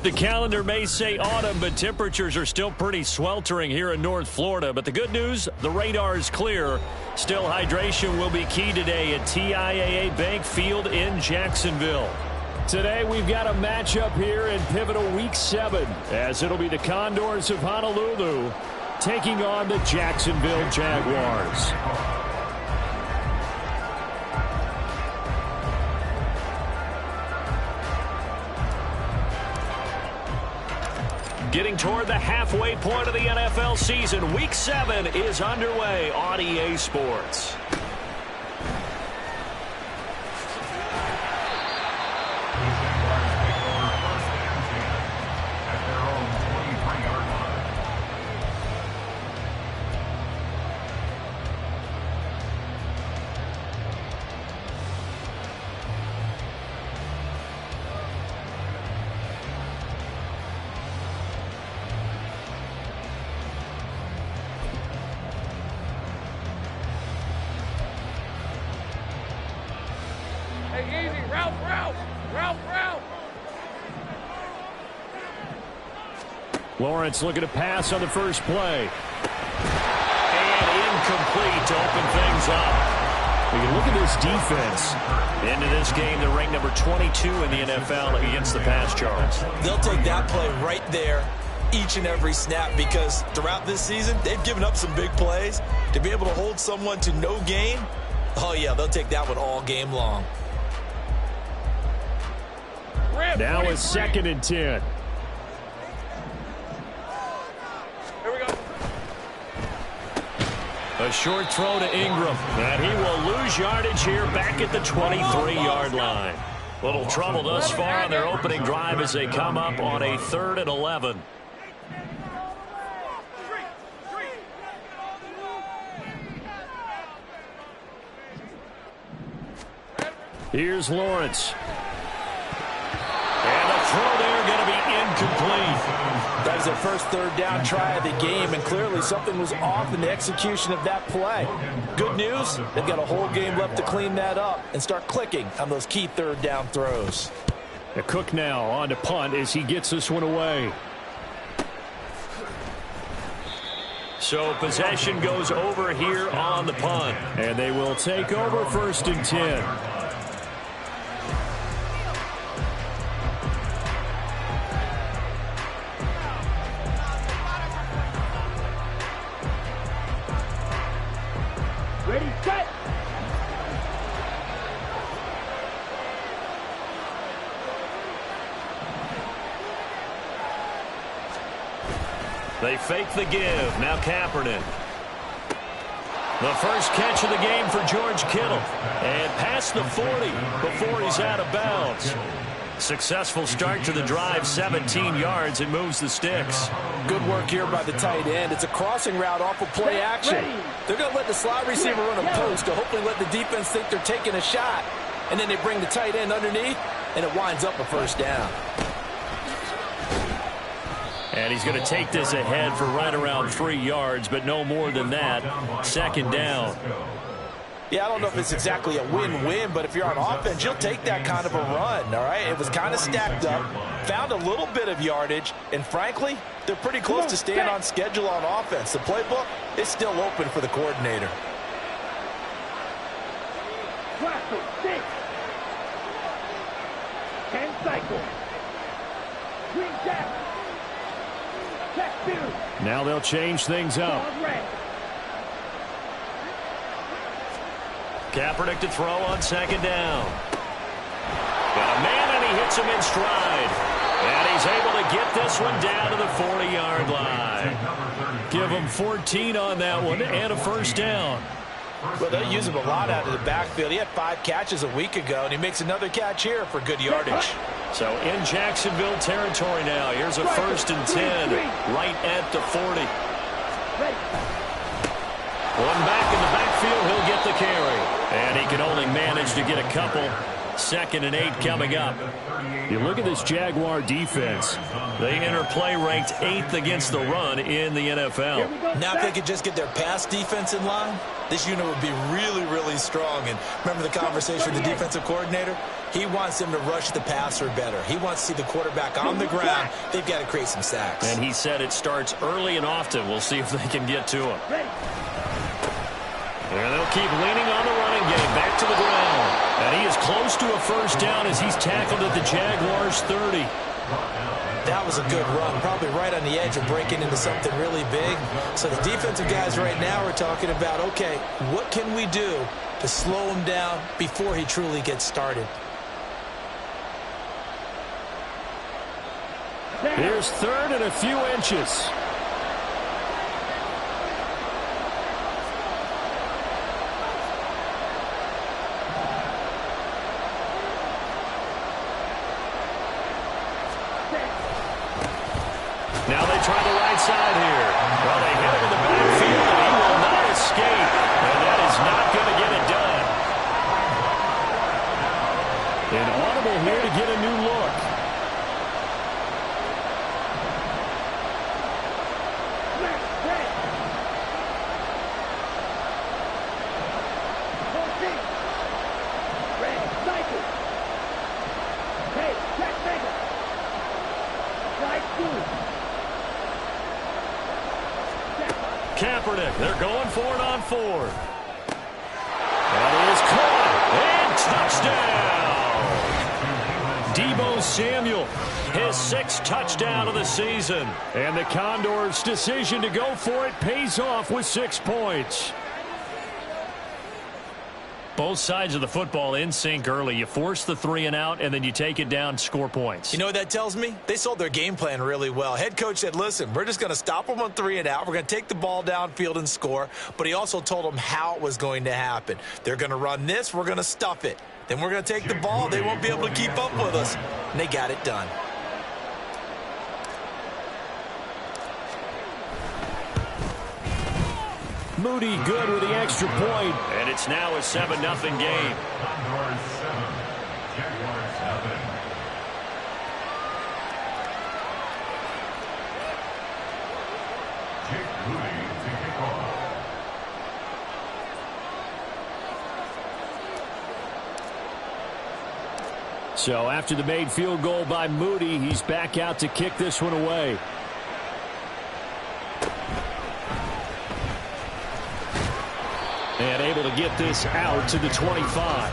The calendar may say autumn, but temperatures are still pretty sweltering here in North Florida. But the good news, the radar is clear. Still, hydration will be key today at TIAA Bank Field in Jacksonville. Today, we've got a matchup here in pivotal Week 7, as it'll be the Condors of Honolulu taking on the Jacksonville Jaguars. Getting toward the halfway point of the NFL season, Week 7 is underway on EA Sports. Lawrence looking to pass on the first play. And incomplete to open things up. We can look at this defense. Into this game, they're ranked number 22 in the NFL against the pass, Charles. They'll take that play right there each and every snap because throughout this season, they've given up some big plays. To be able to hold someone to no gain, oh, yeah, they'll take that one all game long. Now it's 2nd and 10. A short throw to Ingram, and he will lose yardage here back at the 23-yard line. Little trouble thus far on their opening drive as they come up on a 3rd and 11. Here's Lawrence. And the throw there going to be incomplete. That was their first 3rd down try of the game, and clearly something was off in the execution of that play. Good news, they've got a whole game left to clean that up and start clicking on those key 3rd down throws. The Cook now on to punt as he gets this one away. So possession goes over here on the punt, and they will take over 1st and 10. Ready, set. They fake the give. Now Kaepernick. The first catch of the game for George Kittle. And past the 40 before he's out of bounds. Successful start to the drive, 17 yards, and moves the sticks. Good work here by the tight end. It's a crossing route off of play action. They're going to let the slot receiver run a post to hopefully let the defense think they're taking a shot. And then they bring the tight end underneath, and it winds up a 1st down. And he's going to take this ahead for right around 3 yards, but no more than that. 2nd down. Yeah, I don't know if it's exactly a win-win, but if you're on offense, you'll take that kind of a run, all right? It was kind of stacked up, found a little bit of yardage, and frankly, they're pretty close to staying on schedule on offense. The playbook is still open for the coordinator. Classic 6. 10 cycles. Green jack. Check 2. Now they'll change things up. Kaepernick to throw on 2nd down. Got a man, and he hits him in stride. And he's able to get this one down to the 40-yard line. Give him 14 on that one and a 1st down. Well, they'll use him a lot out of the backfield. He had 5 catches a week ago, and he makes another catch here for good yardage. So in Jacksonville territory now. Here's a 1st and 10 right at the 40. One back in the backfield, he'll get the carry. And he can only manage to get a couple. 2nd and 8 coming up. You look at this Jaguar defense. They enter play ranked 8th against the run in the NFL. Now if they could just get their pass defense in line, this unit would be really, really strong. And remember the conversation with the defensive coordinator? He wants them to rush the passer better. He wants to see the quarterback on the ground. They've got to create some sacks. And he said it starts early and often. We'll see if they can get to him. And they'll keep leaning on the running game. Back to the ground. And he is close to a first down as he's tackled at the Jaguars' 30. That was a good run, probably right on the edge of breaking into something really big. So the defensive guys right now are talking about, okay, what can we do to slow him down before he truly gets started? Here's third and a few inches. Now they try the right side here. Well, they hit him in the backfield, and he will not escape. And that is not going to get it done. An audible here to get a new look. Kaepernick, they're going for it on fourth. That is caught. And touchdown! Deebo Samuel, his 6th touchdown of the season. And the Condors' decision to go for it pays off with 6 points. Both sides of the football in sync early. You force the 3 and out, and then you take it down, score points. You know what that tells me? They sold their game plan really well. Head coach said, listen, we're just going to stop them on 3 and out. We're going to take the ball downfield and score. But he also told them how it was going to happen. They're going to run this. We're going to stuff it. Then we're going to take the ball. They won't be able to keep up with us. And they got it done. Moody good with the extra point. And it's now a 7-0 game. So after the made field goal by Moody, he's back out to kick this one away. And able to get this out to the 25.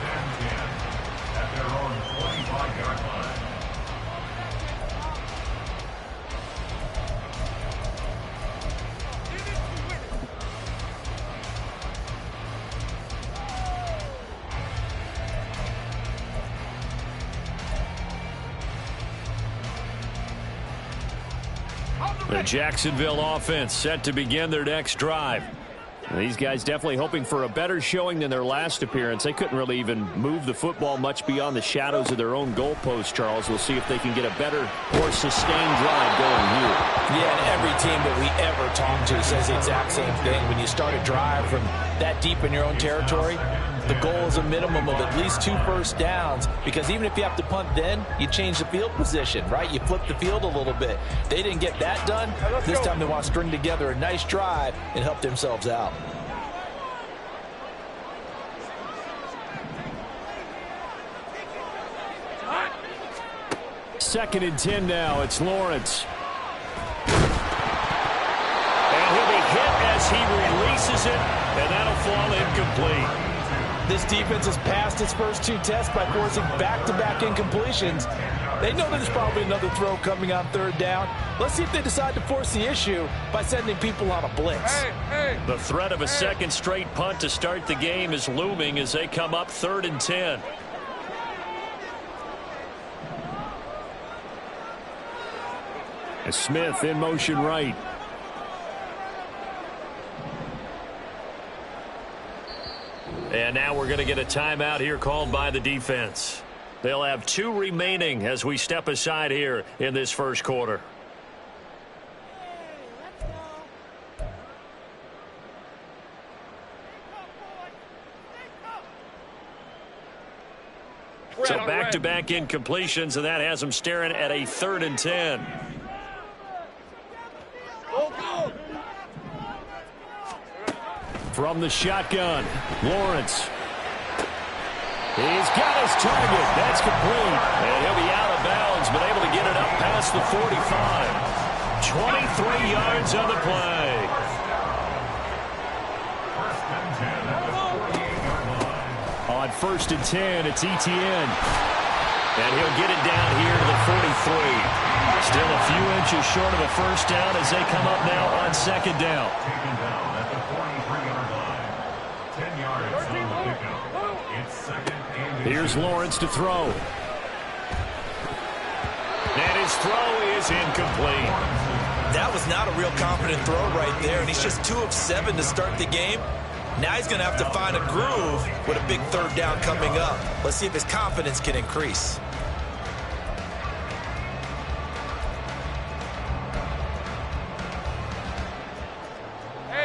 The Jacksonville offense set to begin their next drive. These guys definitely hoping for a better showing than their last appearance. They couldn't really even move the football much beyond the shadows of their own goalpost, Charles. We'll see if they can get a better, more sustained drive going here. Yeah, and every team that we ever talk to says the exact same thing. When you start a drive from that deep in your own territory, the goal is a minimum of at least 2 first downs, because even if you have to punt then, you change the field position, right? You flip the field a little bit. They didn't get that done. This time they want to string together a nice drive and help themselves out. Second and 10 now. It's Lawrence. And he'll be hit as he releases it, and that'll fall incomplete. This defense has passed its first 2 tests by forcing back-to-back incompletions. They know there's probably another throw coming on 3rd down. Let's see if they decide to force the issue by sending people on a blitz. The threat of a second straight punt to start the game is looming as they come up 3rd and 10. Smith in motion right. And now we're going to get a timeout here called by the defense. They'll have 2 remaining as we step aside here in this first quarter. So back-to-back incompletions, and that has them staring at a 3rd and 10. From the shotgun, Lawrence. He's got his target. That's complete. And he'll be out of bounds, but able to get it up past the 45. 23 yards on the play. On 1st and 10, it's Etienne. And he'll get it down here to the 43. Still a few inches short of a first down as they come up now on 2nd down. Taken down at the 43-yard line. 10 yards on the pickup. It's 2nd and 8. Here's Lawrence to throw. And his throw is incomplete. That was not a real confident throw right there, and he's just 2 of 7 to start the game. Now he's going to have to find a groove with a big 3rd down coming up. Let's see if his confidence can increase.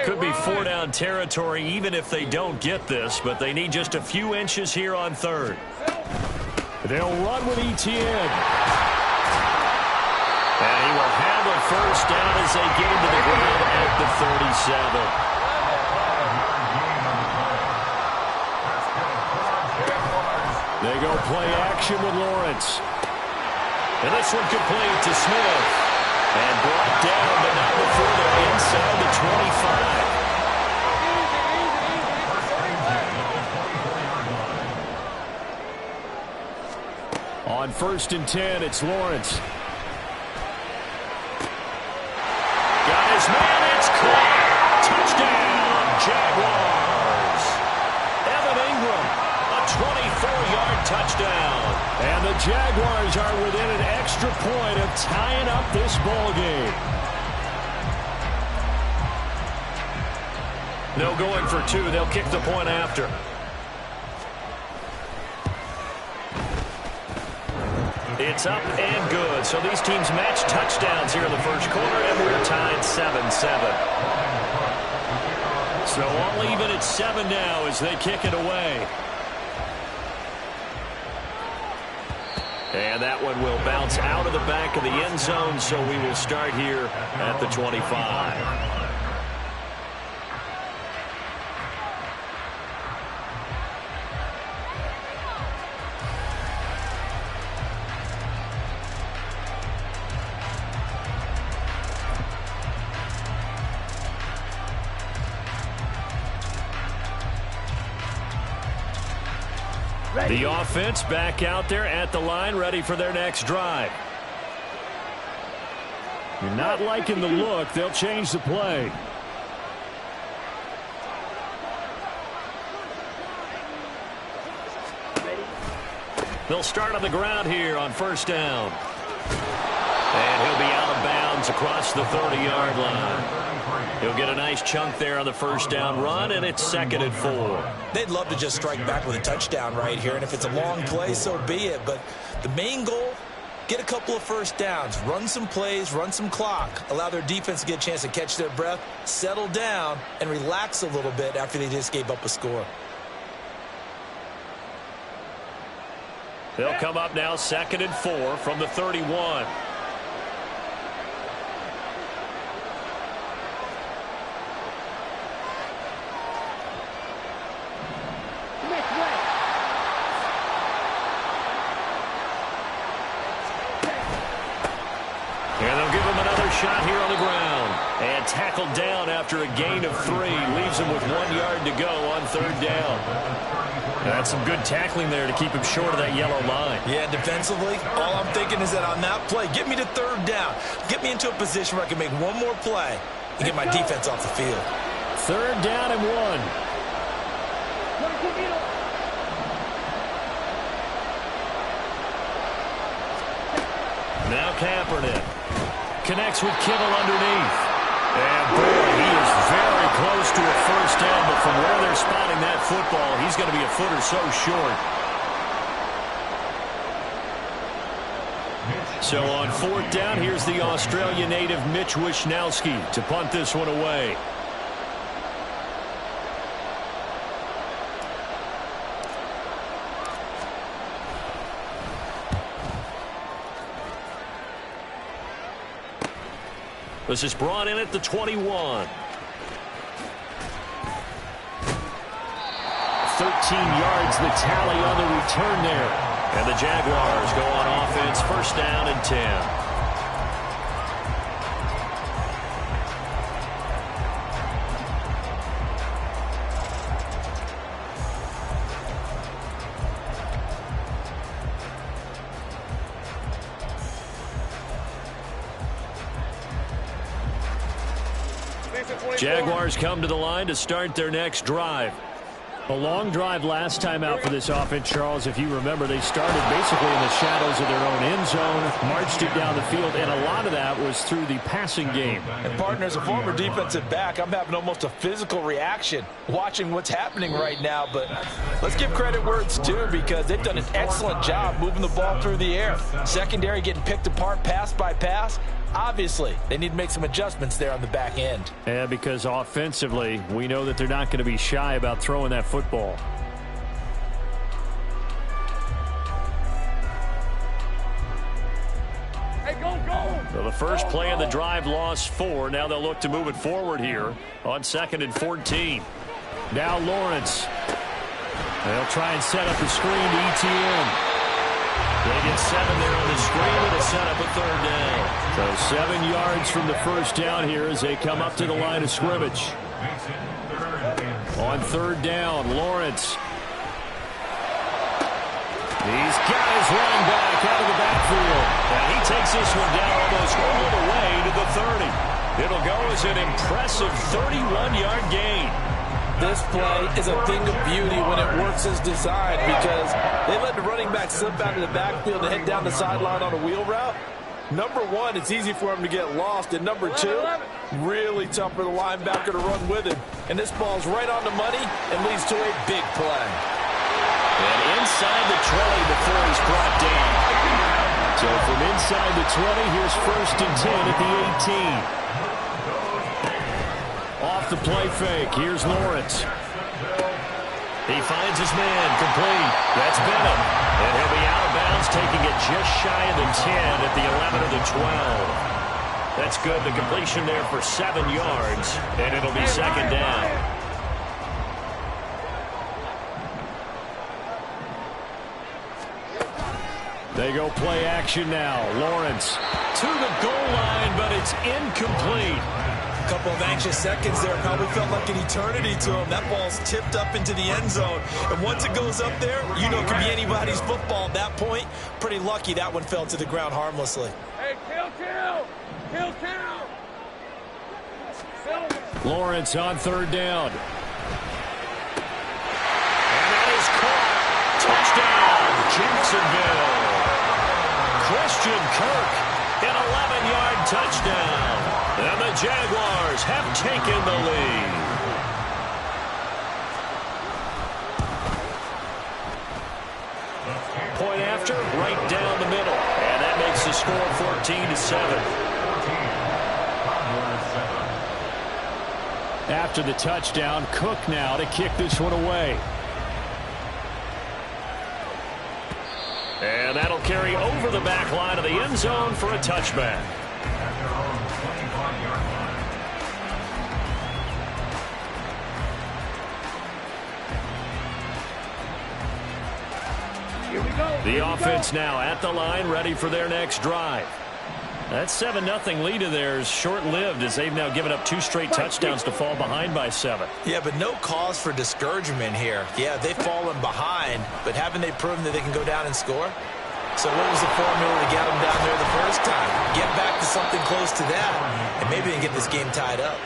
Could be 4-down territory even if they don't get this, but they need just a few inches here on 3rd. They'll run with Etienne. And he will have a first down as they get him to the ground at the 37. They go play action with Lawrence. And this one complete to Smith. And brought down, but not before they're inside the 25. On 1st and 10, it's Lawrence. Got his man, it's caught. Touchdown, Jaguars. Evan Ingram, a 24-yard touchdown. And the Jaguars are within an extra point of tying up this ball game. No going for 2. They'll kick the point after. It's up and good. So these teams match touchdowns here in the first quarter, and we're tied 7-7. So all even at 7 now as they kick it away. And that one will bounce out of the back of the end zone, so we will start here at the 25. The offense back out there at the line, ready for their next drive. You're not liking the look. They'll change the play. They'll start on the ground here on 1st down. And he'll be out of bounds across the 30-yard line. He'll get a nice chunk there on the 1st down run, and it's 2nd and 4. They'd love to just strike back with a touchdown right here, and if it's a long play, so be it. But the main goal, get a couple of first downs, run some plays, run some clock, allow their defense to get a chance to catch their breath, settle down, and relax a little bit after they just gave up a score. They'll come up now 2nd and 4 from the 31. Shot here on the ground. And tackled down after a gain of 3. Leaves him with 1 yard to go on 3rd down. That's some good tackling there to keep him short of that yellow line. Yeah, defensively, all I'm thinking is that on that play, get me to 3rd down. Get me into a position where I can make one more play and get my defense off the field. 3rd down and 1. Now Kaepernick. Connects with Kittle underneath. And boy, he is very close to a first down, but from where they're spotting that football, he's going to be a foot or so short. So on 4th down, here's the Australia native Mitch Wishnowsky to punt this one away. This is brought in at the 21. 13 yards, the tally on the return there. And the Jaguars go on offense, first down and 10. Jaguars come to the line to start their next drive. A long drive last time out for this offense, Charles. If you remember, they started basically in the shadows of their own end zone, marched it down the field, and a lot of that was through the passing game. And, partner, as a former defensive back, I'm having almost a physical reaction watching what's happening right now. But let's give credit where it's due, because they've done an excellent job moving the ball through the air. Secondary getting picked apart pass by pass. Obviously, they need to make some adjustments there on the back end. Yeah, because offensively, we know that they're not going to be shy about throwing that football. Hey, go! So the first play of the drive lost 4. Now they'll look to move it forward here on 2nd and 14. Now Lawrence. They'll try and set up the screen to ETN. They get 7 there on the screen, and a set up a 3rd down. So 7 yards from the first down here as they come up to the line of scrimmage. On 3rd down, Lawrence. He's got his running back out of the backfield. And he takes this one down almost all the way to the 30. It'll go as an impressive 31-yard gain. This play is a thing of beauty when it works as designed, because they let the running back slip out of the backfield and head down the sideline on a wheel route. Number one, it's easy for him to get lost. And number two, really tough for the linebacker to run with him. And this ball's right on the money and leads to a big play. And inside the 20 before he's brought down. So from inside the 20, here's 1st and 10 at the 18. Off the play fake. Here's Lawrence. He finds his man. Complete. That's Bennett. And he'll be out of bounds, taking it just shy of the 10 at the 11 or the 12. That's good. The completion there for 7 yards. And it'll be 2nd down. They go play action now. Lawrence to the goal line, but it's incomplete. A couple of anxious seconds there. Probably felt like an eternity to him. That ball's tipped up into the end zone. And once it goes up there, you know it could be anybody's football at that point. Pretty lucky that one fell to the ground harmlessly. Hey, kill! Lawrence on 3rd down. And that is caught. Touchdown, Jacksonville. Christian Kirk, an 11-yard touchdown. And the Jaguars have taken the lead. Point after, right down the middle. And that makes the score 14-7. After the touchdown, Cook now to kick this one away. And that'll carry over the back line of the end zone for a touchback. Here we go. The offense now at the line, ready for their next drive. That 7-0 lead of theirs short-lived, as they've now given up 2 straight touchdowns to fall behind by 7. Yeah, but no cause for discouragement here. Yeah, they've fallen behind, but haven't they proven that they can go down and score? So what was the formula to get them down there the first time? Get back to something close to that, and maybe they can get this game tied up.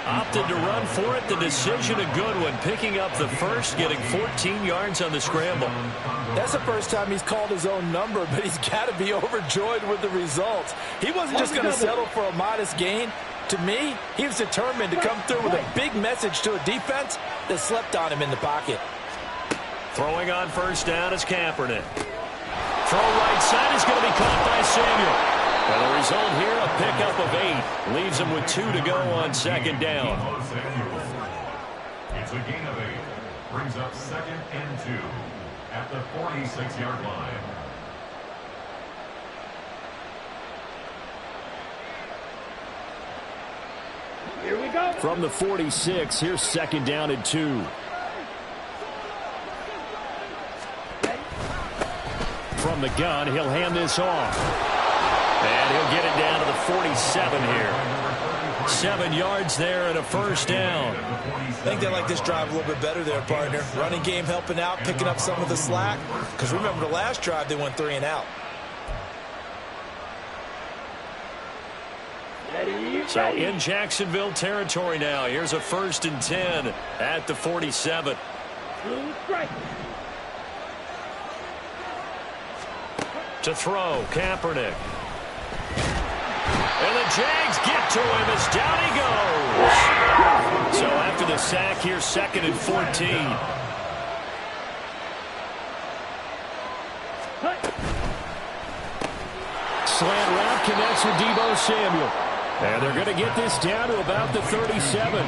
Opted to run for it. The decision a good one. Picking up the first, getting 14 yards on the scramble. That's the first time he's called his own number, but he's got to be overjoyed with the results. He wasn't just going to settle for a modest gain. To me, he was determined to come through with a big message to a defense that slept on him in the pocket. Throwing on 1st down is Kaepernick. Throw right side is going to be caught by Samuel. And the result here, a pickup of 8. Leaves him with 2 to go on 2nd down. It's a gain of 8. Brings up 2nd and 2 at the 46-yard line. Here we go. From the 46, here's 2nd down and 2. from the gun. He'll hand this off. And he'll get it down to the 47 here. 7 yards there and a first down. I think they like this drive a little bit better there, partner. Running game helping out, picking up some of the slack. Because remember, the last drive, they went 3 and out. So in Jacksonville territory now. Here's a 1st and 10 at the 47. To throw, Kaepernick. And the Jags get to him as down he goes. So after the sack, here's 2nd and 14. Slant route connects with Deebo Samuel. And they're going to get this down to about the 37.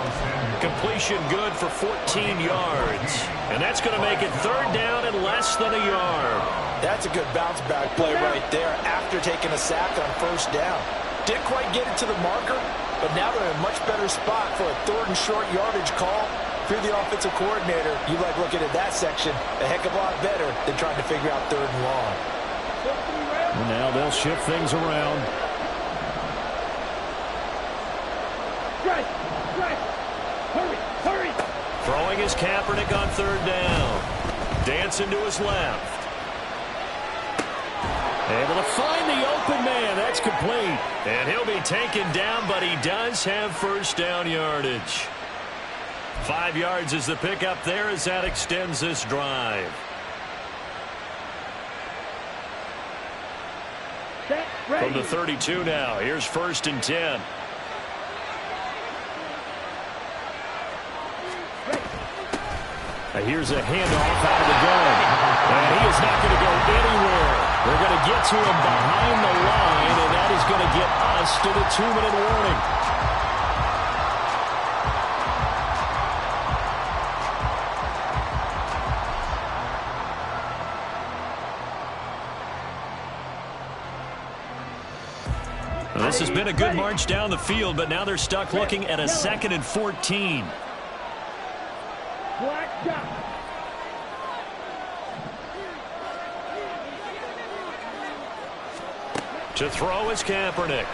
Completion good for 14 yards. And that's going to make it 3rd down and less than a yard. That's a good bounce-back play right there after taking a sack on 1st down. Didn't quite get it to the marker, but now they're in a much better spot for a 3rd and short yardage call. If you're the offensive coordinator, you like looking at that section a heck of a lot better than trying to figure out 3rd and long. And now they'll shift things around. Hurry! Throwing is Kaepernick on 3rd down. Dancing to his left. Able to find the open man. That's complete. And he'll be taken down, but he does have 1st down yardage. 5 yards is the pickup there as that extends this drive. From the 32 now. Here's 1st and 10. Here's a handoff out of the gun. And he is not going to go anywhere. They're going to get to him behind the line, and that is going to get us to the 2-minute warning. Well, this has been a good march down the field, but now they're stuck looking at a 2nd and 14. To throw is Kaepernick.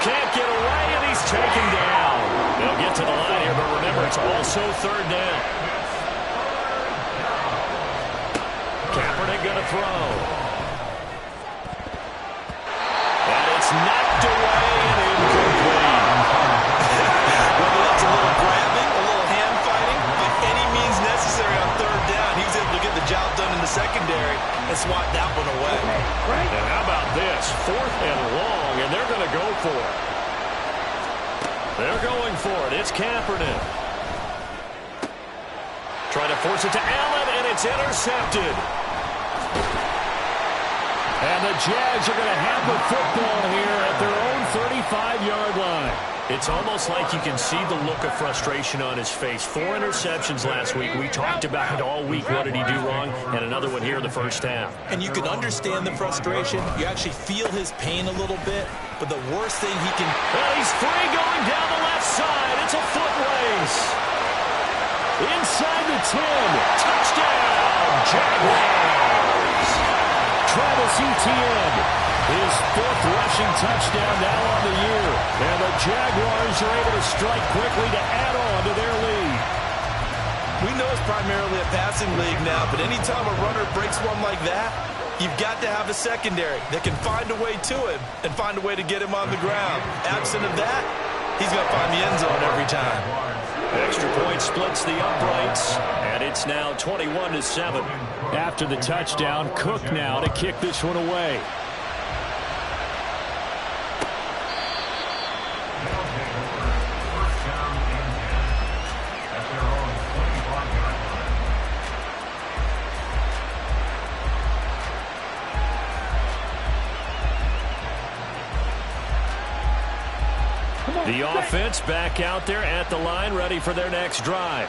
Can't get away, and he's taken down. They'll get to the line here, but remember, it's also 3rd down. Kaepernick going to throw. And it's knocked away and incomplete. Whether that's a little grabbing, a little hand fighting, by any means necessary on 3rd down, he was able to get the job done in the secondary and swat that one away. And how about this? 4th and long, and they're going to go for it. They're going for it. It's Kaepernick. Trying to force it to Allen, and it's intercepted. And the Jags are going to have the football here at their own 35-yard line. It's almost like you can see the look of frustration on his face. 4 interceptions last week. We talked about it all week. What did he do wrong? And another one here in the 1st half. And you can understand the frustration. You actually feel his pain a little bit. But the worst thing he can... Well, he's free going down the left side. It's a foot race. Inside the 10. Touchdown, Jaguars. Travis Etienne, his 4th rushing touchdown now on the year. And the Jaguars are able to strike quickly to add on to their lead. We know it's primarily a passing league now, but anytime a runner breaks one like that, you've got to have a secondary that can find a way to him and find a way to get him on the ground. Absent of that, he's going to find the end zone every time. Extra point splits the uprights, and it's now 21-7. After the touchdown, Cook now to kick this one away. The offense back out there at the line, ready for their next drive.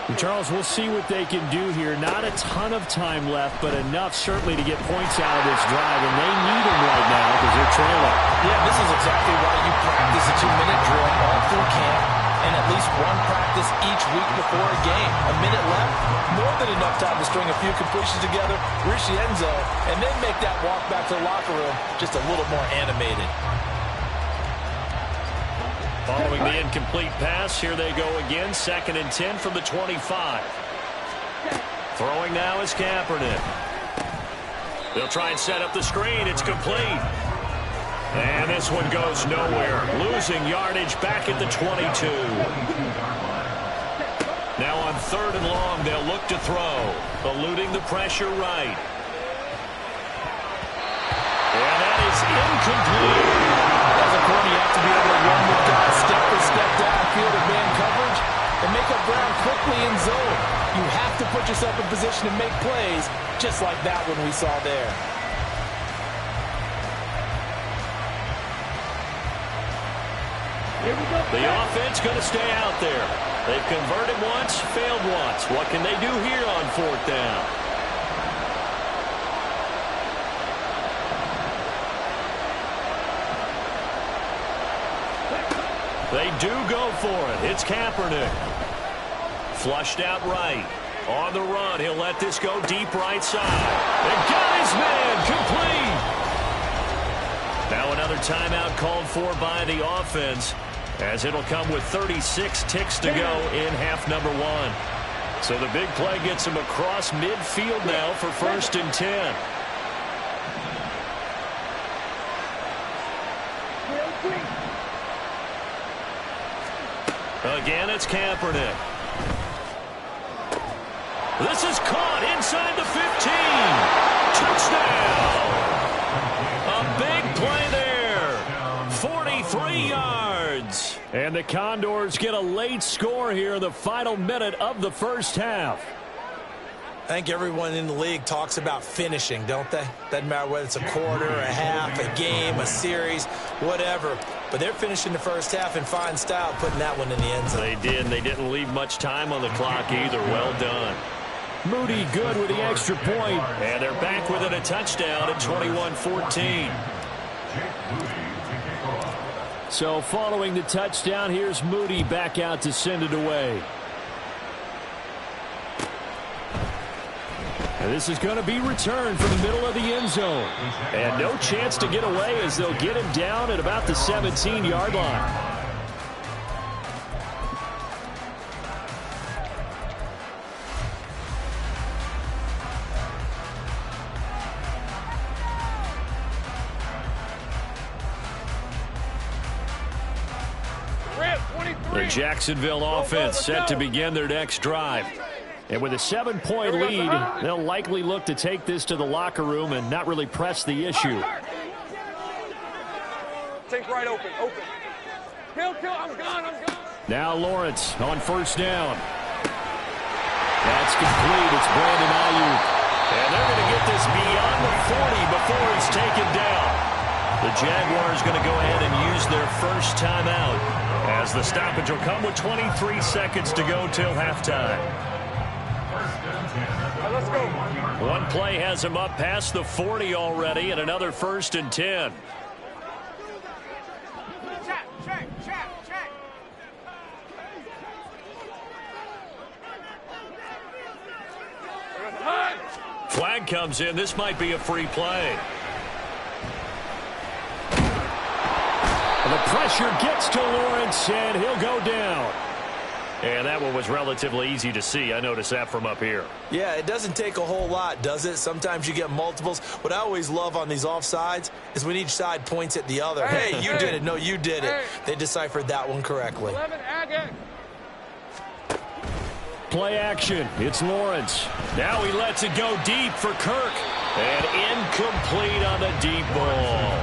And Charles, we'll see what they can do here. Not a ton of time left, but enough certainly to get points out of this drive, and they need them right now because they're trailing. Yeah, this is exactly why you practice a 2-minute drill all through camp and at least one practice this each week before a game. A minute left, more than enough time to string a few completions together, reach the end zone, and then make that walk back to the locker room just a little more animated. Following the incomplete pass, here they go again. 2nd and 10 from the 25. Throwing now is Kaepernick. They'll try and set up the screen. It's complete. And this one goes nowhere. Losing yardage back at the 22. Now on 3rd and long, they'll look to throw. Eluding the pressure right. And that is incomplete. As a corner, you have to be able to run with guys step for step downfield of man coverage and make up ground quickly in zone. You have to put yourself in position to make plays, just like that one we saw there. The offense going to stay out there. They've converted once, failed once. What can they do here on 4th down? They do go for it. It's Kaepernick. Flushed out right. On the run, he'll let this go deep right side. And got his man complete. Now another timeout called for by the offense, as it'll come with 36 ticks to go in half number 1. So the big play gets him across midfield now for 1st and 10. Again, it's Kaepernick. This is caught inside the 15. Touchdown. A big play there. 43 yards. And the Condors get a late score here in the final minute of the first half. I think everyone in the league talks about finishing, don't they? Doesn't matter whether it's a quarter, a half, a game, a series, whatever. But they're finishing the first half in fine style, putting that one in the end zone. They did, and they didn't leave much time on the clock either. Well done. Moody good with the extra point. And they're back within a touchdown at 21-14. So following the touchdown, here's Moody back out to send it away. And this is going to be returned from the middle of the end zone. And no chance to get away as they'll get him down at about the 17-yard line. The Jacksonville offense set to begin their next drive. And with a 7-point lead, they'll likely look to take this to the locker room and not really press the issue. Take right open. Kill, I'm gone. Now Lawrence on 1st down. That's complete. It's Brandon Ayuk. And they're going to get this beyond the 40 before it's taken down. The Jaguars going to go ahead and use their first timeout, as the stoppage will come with 23 seconds to go till halftime. Let's go. One play has him up past the 40 already, and another 1st and 10. Check. Flag comes in. This might be a free play. The pressure gets to Lawrence, and he'll go down. And that one was relatively easy to see. I noticed that from up here. Yeah, it doesn't take a whole lot, does it? Sometimes you get multiples. What I always love on these offsides is when each side points at the other. Hey, you did it. No, you did it. They deciphered that one correctly. 11, add it. Play action. It's Lawrence. Now he lets it go deep for Kirk. And incomplete on the deep ball.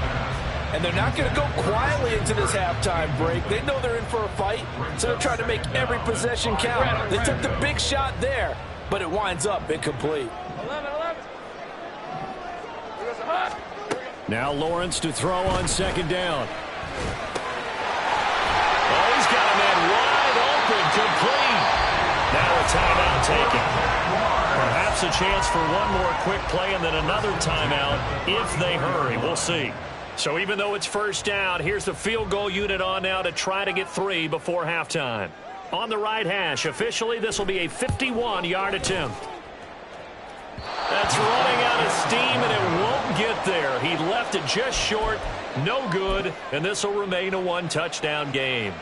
And they're not going to go quietly into this halftime break. They know they're in for a fight, so they're trying to make every possession count. They took the big shot there, but it winds up incomplete. 11. Now Lawrence to throw on 2nd down. Oh, he's got a man wide open, complete. Now a timeout taken. Perhaps a chance for one more quick play and then another timeout if they hurry. We'll see. So even though it's 1st down, here's the field goal unit on now to try to get 3 before halftime. on the right hash. Officially, this will be a 51-yard attempt. That's running out of steam, and it won't get there. He left it just short. No good, and this will remain a one-touchdown game.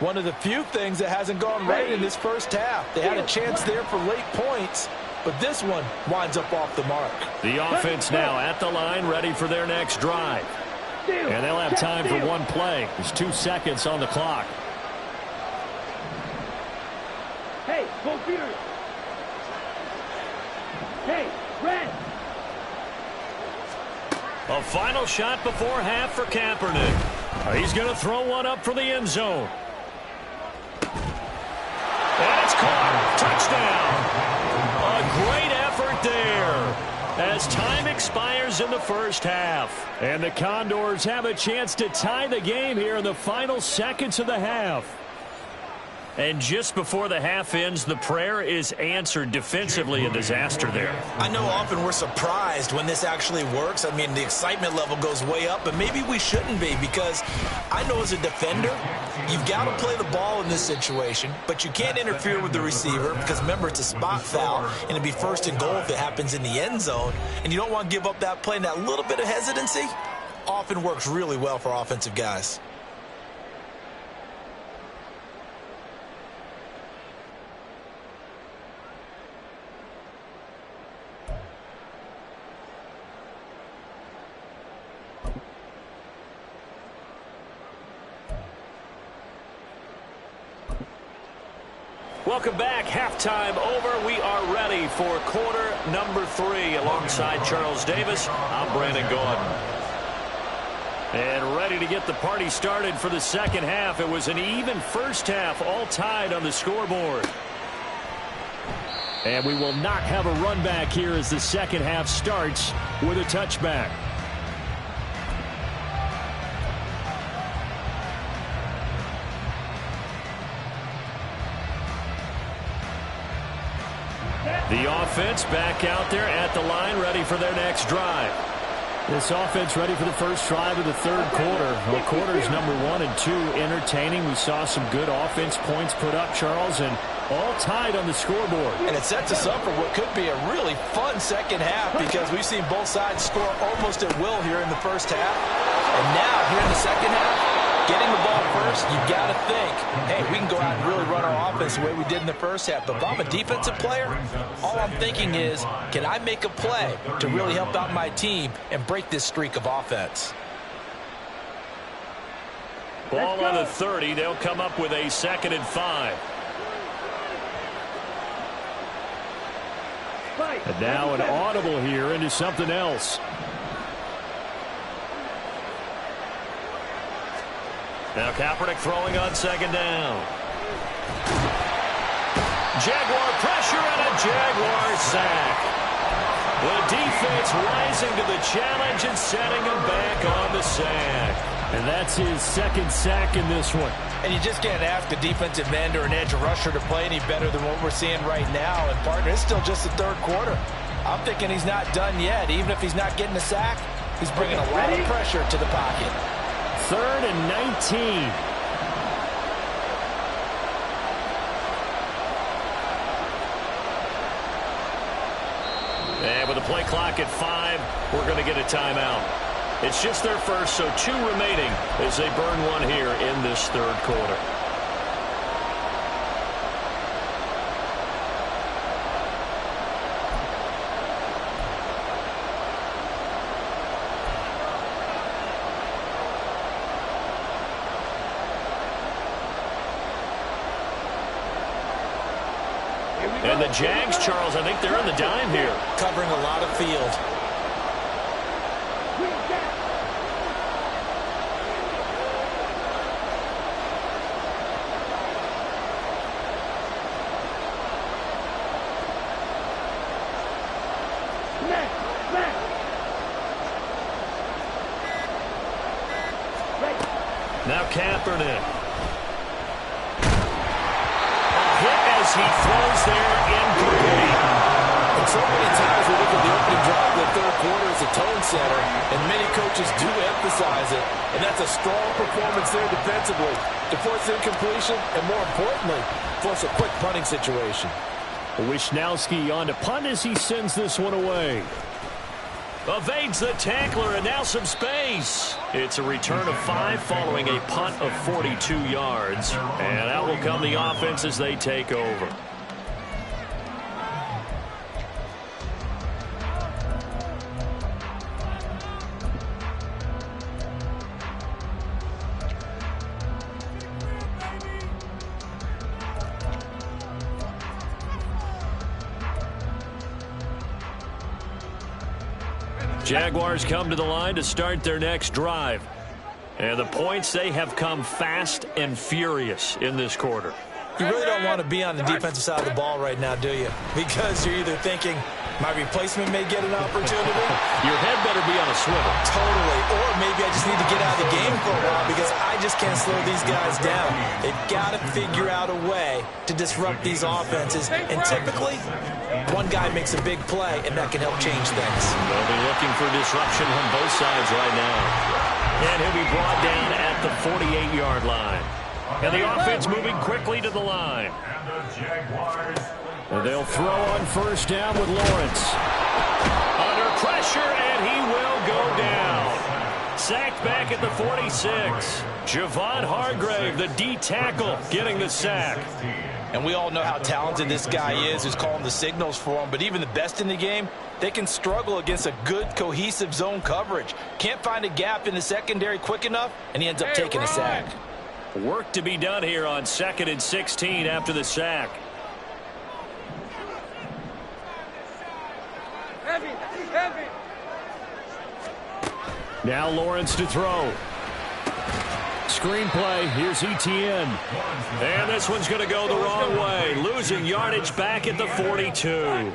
One of the few things that hasn't gone right in this first half. They had a chance there for late points, but this one winds up off the mark. The offense now at the line, ready for their next drive. And they'll have time for one play. There's 2 seconds on the clock. Hey, go Fury. Hey, red. A final shot before half for Kaepernick. He's going to throw one up for the end zone. And it's caught. Touchdown. A great effort there as time expires in the first half. And the Condors have a chance to tie the game here in the final seconds of the half. And just before the half ends, the prayer is answered defensively. A disaster there. I know often we're surprised when this actually works. I mean, the excitement level goes way up, but maybe we shouldn't be, because I know as a defender, you've got to play the ball in this situation, but you can't interfere with the receiver because, remember, it's a spot foul, and it'd be first and goal if it happens in the end zone, and you don't want to give up that play, and that little bit of hesitancy often works really well for offensive guys. Welcome back. Halftime over. We are ready for quarter number 3. Alongside Charles Davis, I'm Brandon Gordon. And ready to get the party started for the second half. It was an even first half, all tied on the scoreboard. And we will not have a run back here as the second half starts with a touchback. The offense back out there at the line, ready for their next drive. This offense ready for the first drive of the third quarter. Well, quarters number 1 and 2 entertaining. We saw some good offense points put up, Charles, and all tied on the scoreboard. And it sets us up for what could be a really fun second half, because we've seen both sides score almost at will here in the first half. And now, here in the second half, getting the ball first, you've got to think, hey, we can go out and really run our offense the way we did in the first half. But if I'm a defensive player, all I'm thinking is, can I make a play to really help out my team and break this streak of offense? Ball on the 30. They'll come up with a 2nd and 5. And now an audible here into something else. Now Kaepernick throwing on 2nd down. Jaguar pressure and a Jaguar sack. The defense rising to the challenge and setting him back on the sack. And that's his 2nd sack in this one. And you just can't ask a defensive end or an edge rusher to play any better than what we're seeing right now. And, partner, it's still just the third quarter. I'm thinking he's not done yet. Even if he's not getting a sack, he's bringing a lot of pressure to the pocket. 3rd and 19. And with the play clock at 5, we're going to get a timeout. It's just their first, so 2 remaining as they burn one here in this third quarter. And the Jags, Charles, I think they're in the dime here. Covering a lot of field. Now Kaepernick. A hit as he throws there incomplete. And so many times we look at the opening drive of the third quarter is a tone setter, and many coaches do emphasize it. And that's a strong performance there defensively to force incompletion and, more importantly, force a quick punting situation. Wisnowski on to punt as he sends this one away. Evades the tackler, and now some space. It's a return of 5 following a punt of 42 yards. And out will come the offense as they take over. Jaguars come to the line to start their next drive. And the points, they have come fast and furious in this quarter. You really don't want to be on the defensive side of the ball right now, do you? Because you're either thinking, my replacement may get an opportunity. Your head better be on a swivel. Totally. Or maybe I just need to get out of the game for a while because I just can't slow these guys down. They've got to figure out a way to disrupt these offenses. And typically, one guy makes a big play, and that can help change things. They'll be looking for disruption on both sides right now. And he'll be brought down at the 48-yard line. And the offense moving quickly to the line. And they'll throw on first down with Lawrence. Under pressure, and he will go down. Sacked back at the 46. Javon Hargrave, the D tackle, getting the sack. And we all know how talented this guy is who's calling the signals for him. But even the best in the game, they can struggle against a good, cohesive zone coverage. Can't find a gap in the secondary quick enough, and he ends up taking a sack. Work to be done here on 2nd and 16 after the sack. Heavy, heavy. Now Lawrence to throw. Screenplay, here's Etienne. And this one's going to go the wrong way. Losing yardage back at the 42.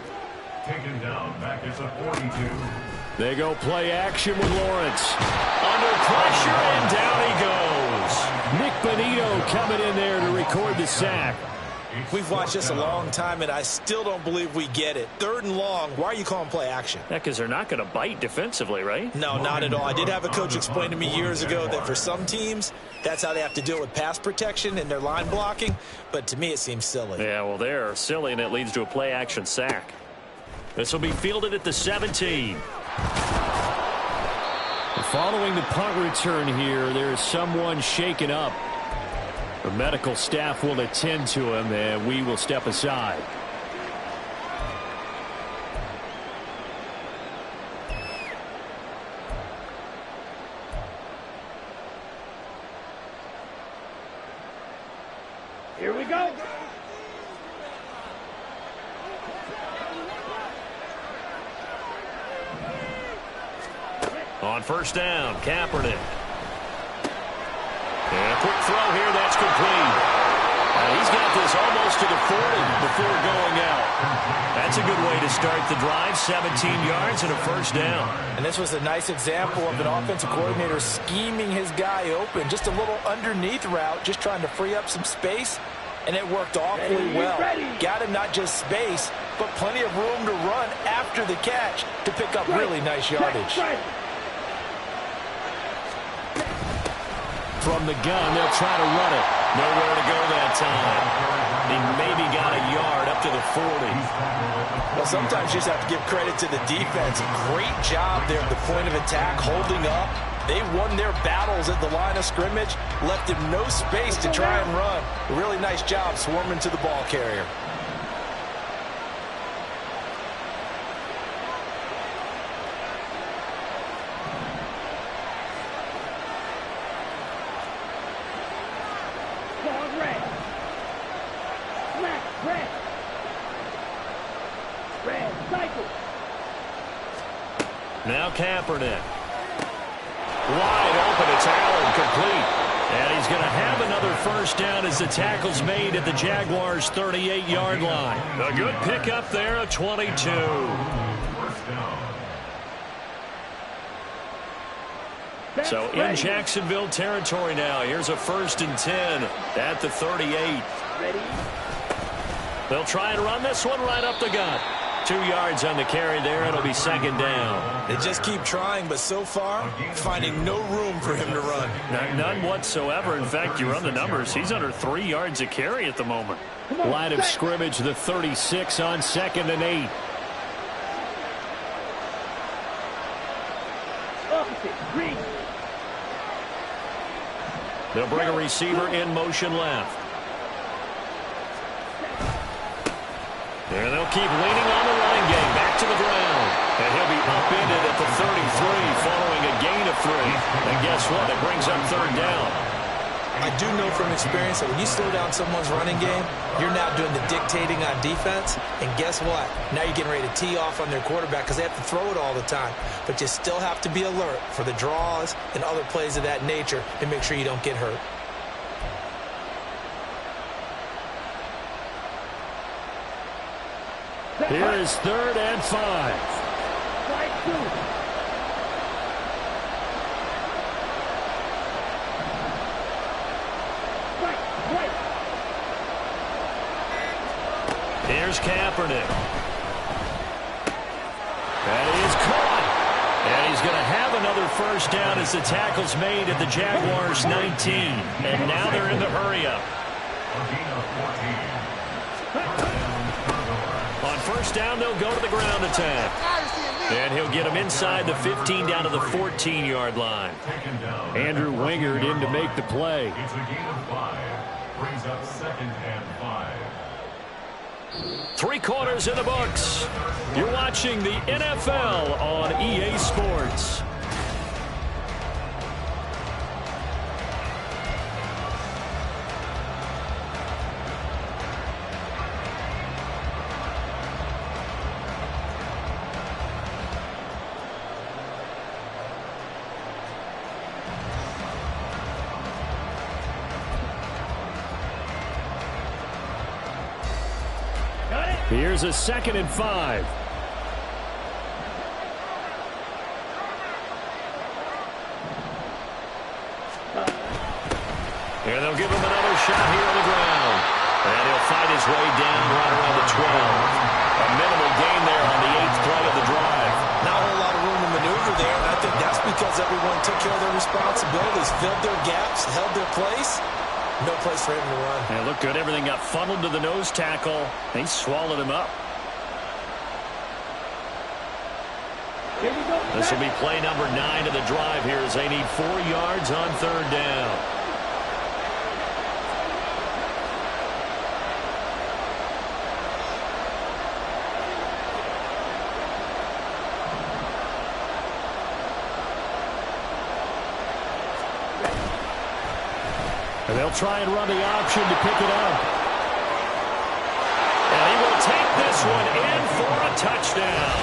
Taken down back at the 42. They go play action with Lawrence. Under pressure, and down he goes. Nick Benito coming in there to record the sack. We've watched this a long time, and I still don't believe we get it. 3rd and long, why are you calling play action? Yeah, because they're not going to bite defensively, right? No, not at all. I did have a coach explain to me years ago that for some teams, that's how they have to deal with pass protection and their line blocking. But to me, it seems silly. Yeah, well, they're silly, and it leads to a play action sack. This will be fielded at the 17. Following the punt return here, there is someone shaken up. The medical staff will attend to him, and we will step aside. Here we go. On first down, Kaepernick. And a quick throw here, that's complete. He's got this almost to the 40 before going out. That's a good way to start the drive. 17 yards and a first down. And this was a nice example of an offensive coordinator scheming his guy open. Just a little underneath route, just trying to free up some space. And it worked awfully well. Got him not just space, but plenty of room to run after the catch to pick up really nice yardage. From the gun, they'll try to run it. Nowhere to go that time. He maybe got a yard up to the 40. Well, sometimes you just have to give credit to the defense. Great job there at the point of attack, holding up. They won their battles at the line of scrimmage, left him no space to try and run. A really nice job swarming to the ball carrier. Now Kaepernick. Wide open, it's Allen, complete. And he's going to have another first down as the tackle's made at the Jaguars' 38-yard line. A good pickup there, a 22. So in Jacksonville territory now. Here's a 1st and 10 at the 38. They'll try and run this one right up the gut. 2 yards on the carry there. It'll be second down. They just keep trying, but so far, finding no room for him to run. None whatsoever. In fact, you run the numbers. He's under 3 yards a carry at the moment. Line of scrimmage, the 36 on 2nd and 8. They'll bring a receiver in motion left. And they'll keep leaning on the running game. Back to the ground. And he'll be upended at the 33 following a gain of 3. And guess what? It brings up 3rd down. I do know from experience that when you slow down someone's running game, you're now doing the dictating on defense. And guess what? Now you're getting ready to tee off on their quarterback because they have to throw it all the time. But you still have to be alert for the draws and other plays of that nature and make sure you don't get hurt. Here is 3rd and 5. Here's Kaepernick. And he is caught. And he's going to have another 1st down as the tackle's made at the Jaguars' 19. And now they're in the hurry-up. On 1st down, they'll go to the ground attack. And he'll get him inside the 15 down to the 14-yard line. Andrew Wingard in to make the play. It's a gain of 5. Brings up 2nd and 5. 3 quarters in the books. You're watching the NFL on EA Sports. Here's a 2nd and 5. And they'll give him another shot here on the ground. And he'll fight his way down right around the 12. A minimal gain there on the 8th play of the drive. Not a whole lot of room to maneuver there, and I think that's because everyone took care of their responsibilities, filled their gaps, held their place. No place for him to run. And it looked good. Everything got funneled to the nose tackle. They swallowed him up. This will be play number 9 of the drive here as they need 4 yards on 3rd down. And they'll try and run the option to pick it up. And he will take this one in for a touchdown.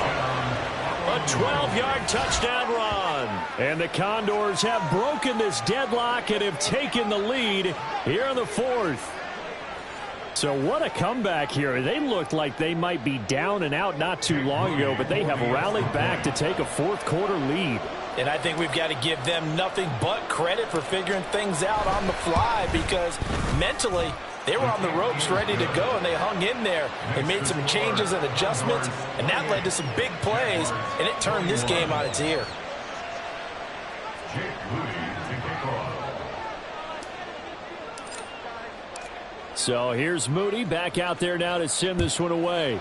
A 12-yard touchdown run. And the Condors have broken this deadlock and have taken the lead here in the 4th. So what a comeback here. They looked like they might be down and out not too long ago, but they have rallied back to take a 4th quarter lead. And I think we've got to give them nothing but credit for figuring things out on the fly because mentally they were on the ropes ready to go, and they hung in there. They made some changes and adjustments, and that led to some big plays, and it turned this game on its ear. So here's Moody back out there now to send this one away.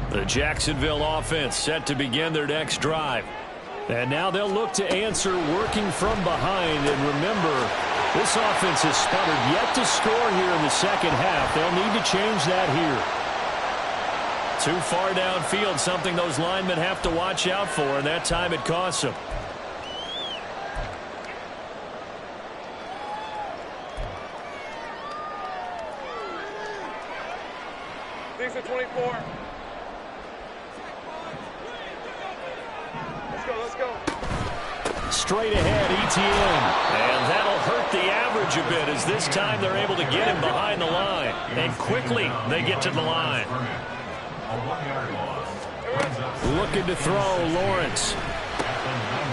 The Jacksonville offense set to begin their next drive. And now they'll look to answer working from behind. And remember, this offense has sputtered yet to score here in the 2nd half. They'll need to change that here. Too far downfield, something those linemen have to watch out for, and that time it costs them. These are 24. Let's go, let's go. straight ahead, Etienne. And that'll hurt the average a bit as this time they're able to get him behind the line. And quickly they get to the line. Looking to throw, Lawrence.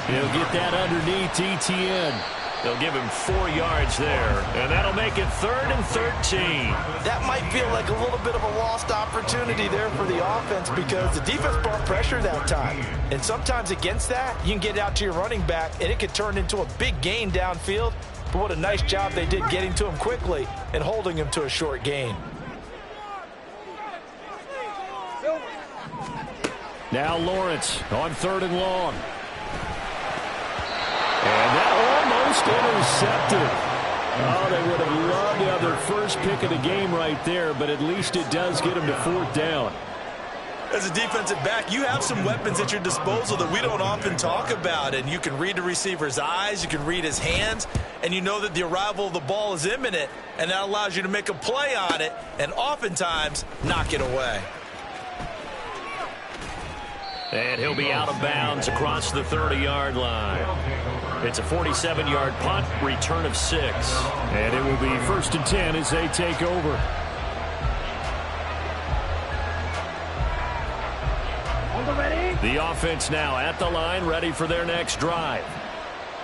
He'll get that underneath Etienne. They'll give him 4 yards there, and that'll make it 3rd and 13. That might feel like a little bit of a lost opportunity there for the offense because the defense brought pressure that time. And sometimes against that, you can get out to your running back, and it could turn into a big gain downfield. But what a nice job they did getting to him quickly and holding him to a short gain. Now Lawrence on 3rd and long. And that almost intercepted. Oh, they would have loved to have their first pick of the game right there, but at least it does get them to 4th down. As a defensive back, you have some weapons at your disposal that we don't often talk about, and you can read the receiver's eyes, you can read his hands, and you know that the arrival of the ball is imminent, and that allows you to make a play on it and oftentimes knock it away. And he'll be out of bounds across the 30-yard line. It's a 47-yard punt, return of 6. And it will be 1st and 10 as they take over. The offense now at the line, ready for their next drive.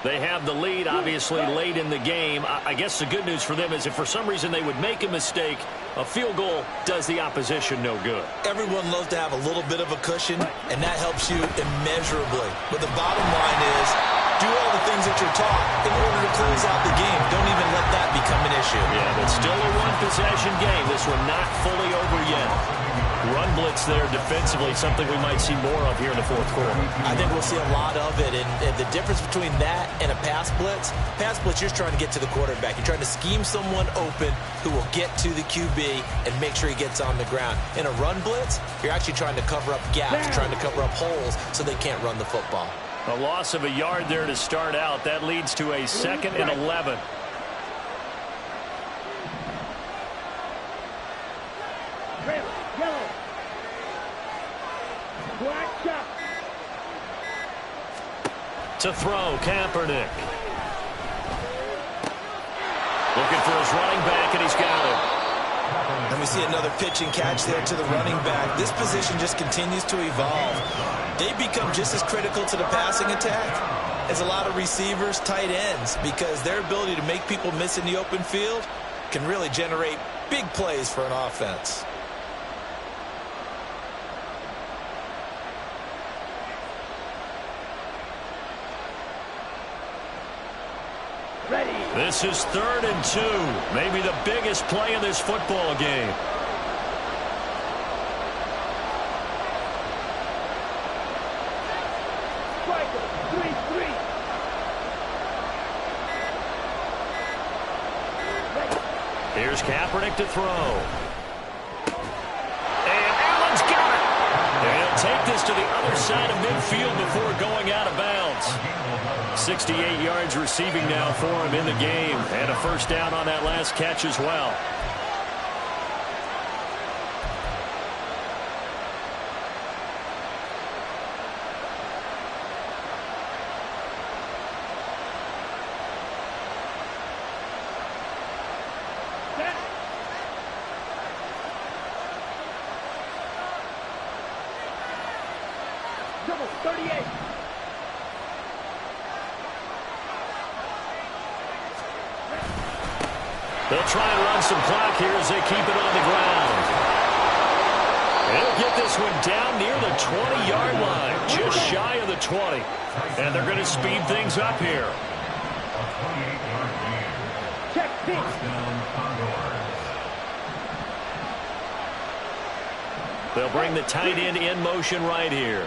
They have the lead, obviously, late in the game. I guess the good news for them is if for some reason they would make a mistake, a field goal does the opposition no good. Everyone loves to have a little bit of a cushion, and that helps you immeasurably. But the bottom line is, do all the things that you're taught in order to close out the game. Don't even let that become an issue. Yeah, but still a one-possession game. This one not fully over yet. Run blitz there defensively, something we might see more of here in the 4th quarter. I think we'll see a lot of it, and the difference between that and a pass blitz, you're just trying to get to the quarterback. You're trying to scheme someone open who will get to the QB and make sure he gets on the ground. In a run blitz, you're actually trying to cover up gaps, trying to cover up holes so they can't run the football. A loss of a yard there to start out. That leads to a 2nd and 11. To throw, Kaepernick. Looking for his running back, and he's got it. And we see another pitch and catch there to the running back. This position just continues to evolve. They become just as critical to the passing attack as a lot of receivers, tight ends, because their ability to make people miss in the open field can really generate big plays for an offense. This is 3rd and 2. Maybe the biggest play in this football game. Here's Kaepernick to throw. And Allen's got it. And he'll take this to the other side of midfield before going out of bounds. 68 yards receiving now for him in the game. And a 1st down on that last catch as well. Double 38. They'll try and run some clock here as they keep it on the ground. They'll get this one down near the 20-yard line, just shy of the 20. And they're going to speed things up here. Check six. They'll bring the tight end in motion right here.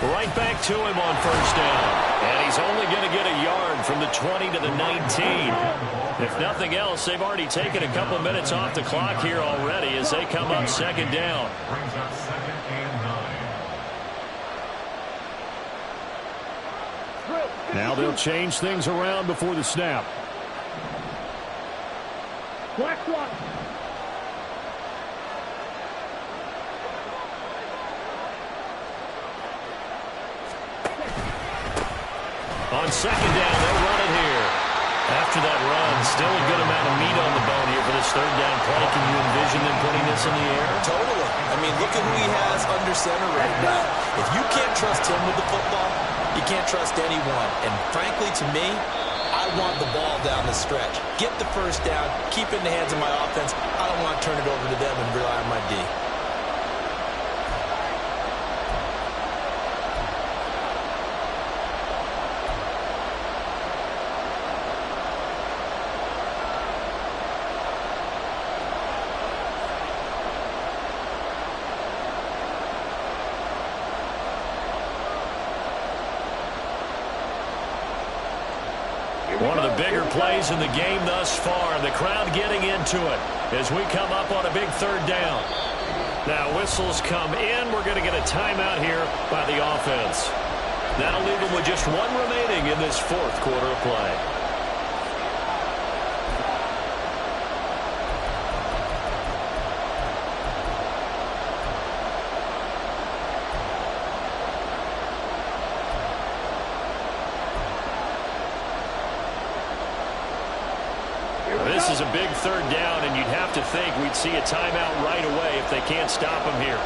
Right back to him on 1st down. And he's only going to get a yard from the 20 to the 19. If nothing else, they've already taken a couple minutes off the clock here already as they come up 2nd down. Brings up 2nd and 9. Now they'll change things around before the snap. Black one. On second down, they'll run it here. After that run, still a good amount of meat on the bone here for this third down play. Can you envision them putting this in the air? Totally. I mean, look at who he has under center right now. If you can't trust him with the football, you can't trust anyone. And frankly, to me, I want the ball down the stretch. Get the first down, keep it in the hands of my offense. I don't want to turn it over to them and rely on my D. One of the bigger plays in the game thus far. The crowd getting into it as we come up on a big third down. Now whistles come in. We're going to get a timeout here by the offense. That'll leave them with just one remaining in this fourth quarter of play. This is a big third down, and you'd have to think we'd see a timeout right away if they can't stop him here.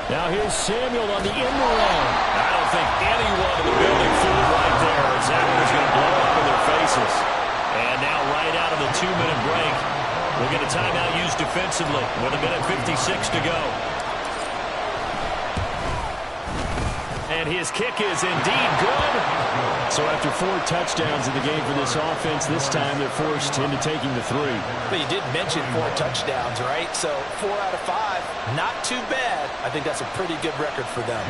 Now here's Samuel on the end run. I don't think anyone in the building fooled right there as that one was going to blow up in their faces. And now right out of the 2-minute break, we'll get a timeout used defensively with 1:56 to go. And his kick is indeed good. So after 4 touchdowns in the game for this offense, this time they're forced into taking the 3. But you did mention 4 touchdowns, right? So 4 out of 5, not too bad. I think that's a pretty good record for them.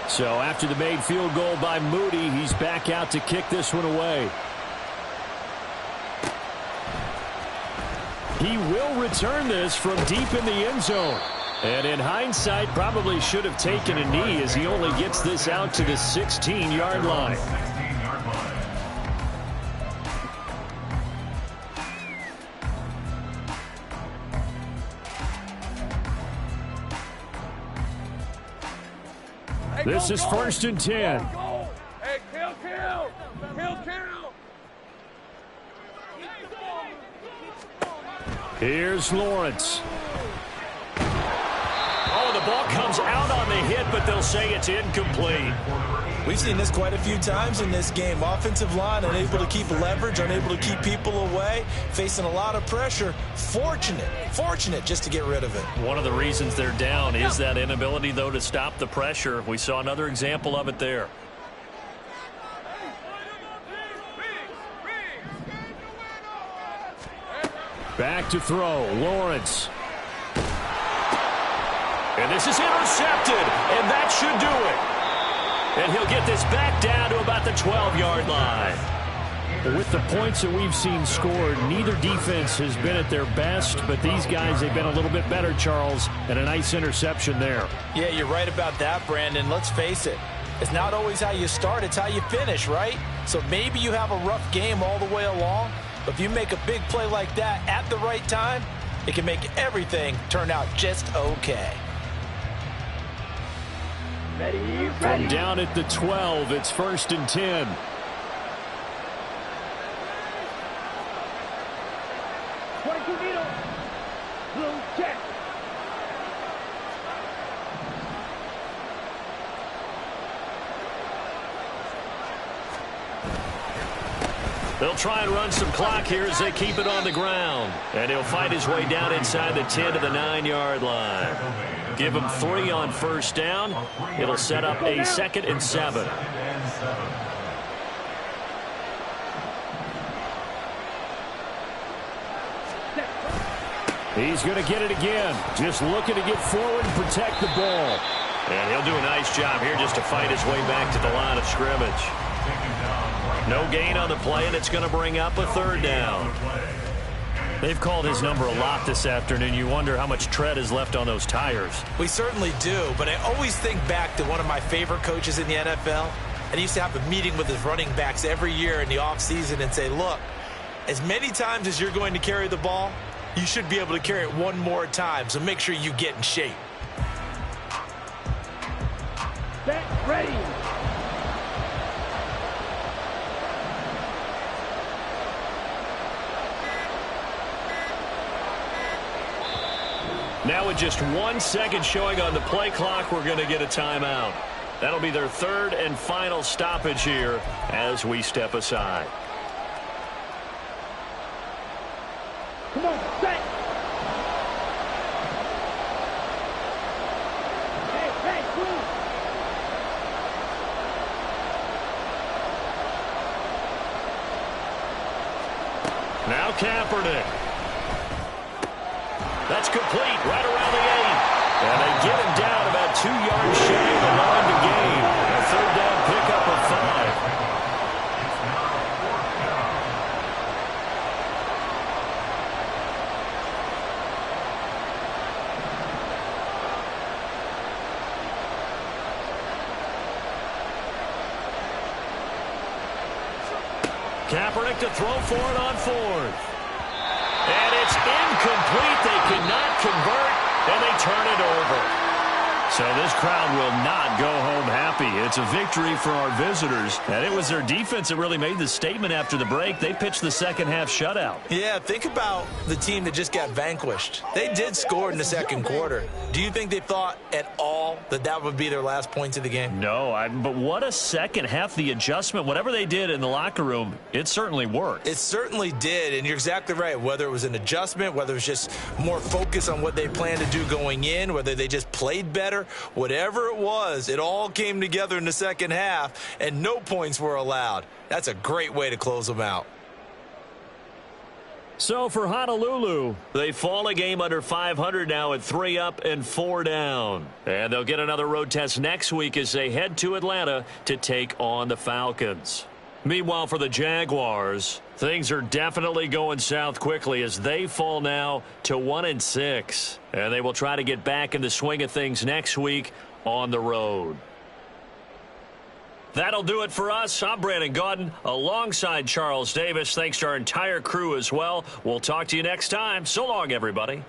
So after the made field goal by Moody, he's back out to kick this one away. He will return this from deep in the end zone. And in hindsight, probably should have taken a knee as he only gets this out to the 16-yard line. This is 1st and 10. Hey, kill. Here's Lawrence. Oh, the ball comes out on the hit, but they'll say it's incomplete. We've seen this quite a few times in this game. Offensive line unable to keep leverage, unable to keep people away, facing a lot of pressure. Fortunate just to get rid of it. One of the reasons they're down is that inability, though, to stop the pressure. We saw another example of it there. Back to throw, Lawrence. And this is intercepted, and that should do it. And he'll get this back down to about the 12-yard line. With the points that we've seen scored, neither defense has been at their best, but these guys, they've been a little bit better, Charles, and a nice interception there. Yeah, you're right about that, Brandon. Let's face it. It's not always how you start, it's how you finish, right? So maybe you have a rough game all the way along, but if you make a big play like that at the right time, it can make everything turn out just okay. From down at the 12, it's 1st and 10. Blue check. They'll try and run some clock here as they keep it on the ground. And he'll fight his way down inside the 10 to the 9-yard line. Give him 3 on 1st down. It'll set up a 2nd and 7. He's going to get it again. Just looking to get forward and protect the ball. And he'll do a nice job here just to fight his way back to the line of scrimmage. No gain on the play, and it's going to bring up a 3rd down. They've called his number a lot this afternoon. You wonder how much tread is left on those tires. We certainly do, but I always think back to one of my favorite coaches in the NFL. And he used to have a meeting with his running backs every year in the offseason and say, look, as many times as you're going to carry the ball, you should be able to carry it one more time, so make sure you get in shape. Set, ready. Now with just 1 second showing on the play clock, we're going to get a timeout. That'll be their third and final stoppage here as we step aside. Come on, set. Hey, move. Now Kaepernick. That's complete right around the 8. And they get him down about 2 yards shy of the line to gain. A third down pickup of 5. Kaepernick to throw for it on 4th. And it's incomplete. They cannot convert, and they turn it over. So this crowd will not go home happy. It's a victory for our visitors, and it was their defense that really made the statement after the break. They pitched the second-half shutout. Yeah, think about the team that just got vanquished. They did score in the second quarter. Do you think they thought at all that that would be their last points of the game? No, but what a second half. The adjustment, whatever they did in the locker room, it certainly worked. It certainly did, and you're exactly right. Whether it was an adjustment, whether it was just more focus on what they planned to do going in, whether they just played better, whatever it was, it all came together in the second half, and no points were allowed. That's a great way to close them out. So for Honolulu, they fall a game under 500 now at 3 up and 4 down. And they'll get another road test next week as they head to Atlanta to take on the Falcons. Meanwhile, for the Jaguars, things are definitely going south quickly as they fall now to 1-6. And they will try to get back in the swing of things next week on the road. That'll do it for us. I'm Brandon Gaudin alongside Charles Davis. Thanks to our entire crew as well. We'll talk to you next time. So long, everybody.